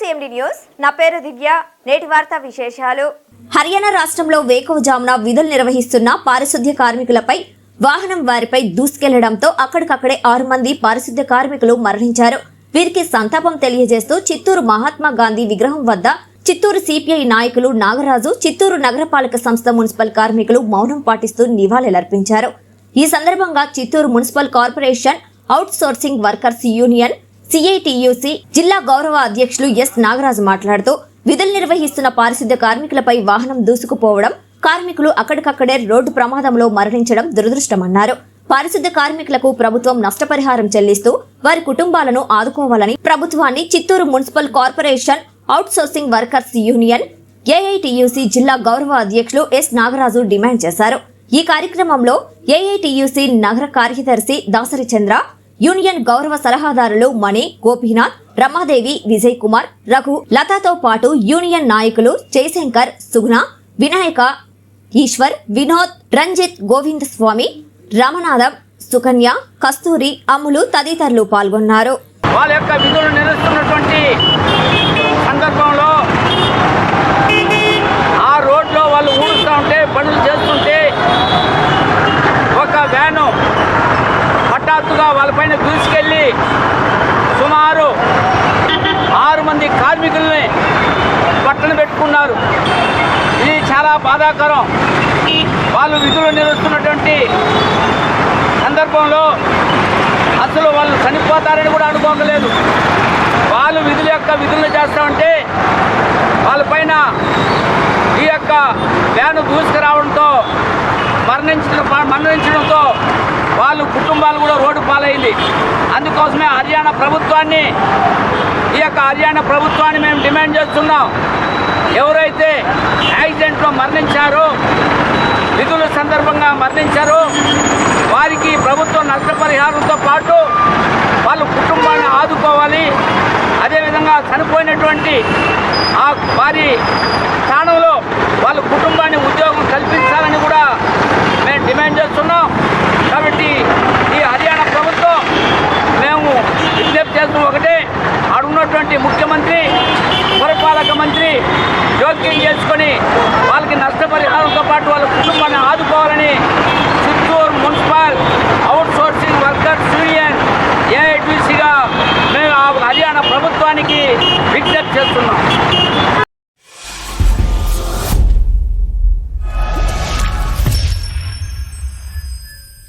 CMD news నా పేరు దివ్య నేటి వార్తా విశేషాలు హర్యానా రాష్ట్రంలో వేకువజామున విధులు నిర్వహిస్తున్న పారిశుద్ధ్య కార్మికులపై వాహనం వారిపై దూసుకెళ్లడంతో అక్కడికక్కడే 6 మంది పారిశుద్ధ్య కార్మికులు మరణించారు. వీరికి సంతాపం తెలియజేస్తూ చిత్తూరు మహాత్మా గాంధీ విగ్రహం వద్ద చిత్తూరు సిపిఐ నాయకులు నాగరాజు, చిత్తూరు నగరపాలక సంస్థ మున్సిపల్ కార్మికులు మౌనం పాటిస్తూ నివాళులర్పించారు. ఈ సందర్భంగా Chittoor municipal corporation out sourcing workers union CITUC జిల్లా గౌరవ అధ్యక్షులు ఎస్ నాగరాజు మాట్లాడుతూ విధులు నిర్వహిస్తున్న పారిశుద్ధ్య కార్మికులపై వాహనం దూసుకుపోవడం, కార్మికులు అక్కడికక్కడే రోడ్డు ప్రమాదంలో మరణించడం దురదృష్టమన్నారు. పారిశుద్ధ్య కార్మికులకు ప్రభుత్వం నష్టపరిహారం చెల్లిస్తూ వారి కుటుంబాలను ఆదుకోవాలని ప్రభుత్వాన్ని Chittoor municipal corporation out sourcing workers union AITUC జిల్లా గౌరవ అధ్యక్షులు ఎస్ నాగరాజు డిమాండ్ చేశారు. ఈ కార్యక్రమంలో ఏఐటియుసి నగర కార్యదర్శి దాసరి చంద్ర, యూనియన్ గౌరవ సలహాదారులు మణి, గోపీనాథ్, రమాదేవి, విజయ్ కుమార్, రఘు, లతాతో పాటు యూనియన్ నాయకులు జయశంకర్, సుగుణ, వినాయక, ఈశ్వర్, వినోద్, రంజిత్, గోవింద స్వామి, రామనాథం, సుకన్య, కస్తూరి, అమ్ములు తదితరులు పాల్గొన్నారు. వాళ్ళ యొక్క విధులు నిర్వహిస్తున్నటువంటి సందర్భంలో ఆ రోడ్లో వాళ్ళు ఊడుస్తూ ఉంటే, పనులు చేస్తుంటే ఒక వ్యాను హఠాత్తుగా వాళ్ళపైన దూసుకెళ్ళి సుమారు 6 మంది కార్మికుల్ని పట్టణ పెట్టుకున్నారు. ఇది చాలా బాధాకరం. వాళ్ళు విధులు నిర్వహిస్తున్నటువంటి సందర్భంలో అసలు వాళ్ళు చనిపోతారని కూడా అనుకోలేదు. వాళ్ళు విధులు చేస్తామంటే వాళ్ళపైన ఈ యొక్క వ్యాను దూసుకురావడంతో మరణించడంతో వాళ్ళు కుటుంబాలు కూడా రోడ్డు పాలైంది. అందుకోసమే హర్యానా ప్రభుత్వాన్ని మేము డిమాండ్ చేస్తున్నాం. ఎవరైతే యాక్సిడెంట్లో మరణించారో, విధుల సందర్భంగా మరణించారో వారికి ప్రభుత్వం నష్టపరిహారంతో పాటు వాళ్ళ కుటుంబాన్ని ఆదుకోవాలి. అదేవిధంగా చనిపోయినటువంటి వారి స్థానంలో వాళ్ళ కుటుంబాన్ని ఉద్యోగం కల్పించాలని కూడా మేము డిమాండ్ చేస్తున్నాం. కాబట్టి ఈ హర్యానా ప్రభుత్వం మేము విజ్ఞప్తి చేస్తున్న ఒకటే, అడుగున్నటువంటి ముఖ్యమంత్రి, పురపాలక మంత్రి జోక్యం చేసుకొని వాళ్ళకి నష్టపరిహారంతో పాటు వాళ్ళ కుటుంబాన్ని ఆదుకోవాలి.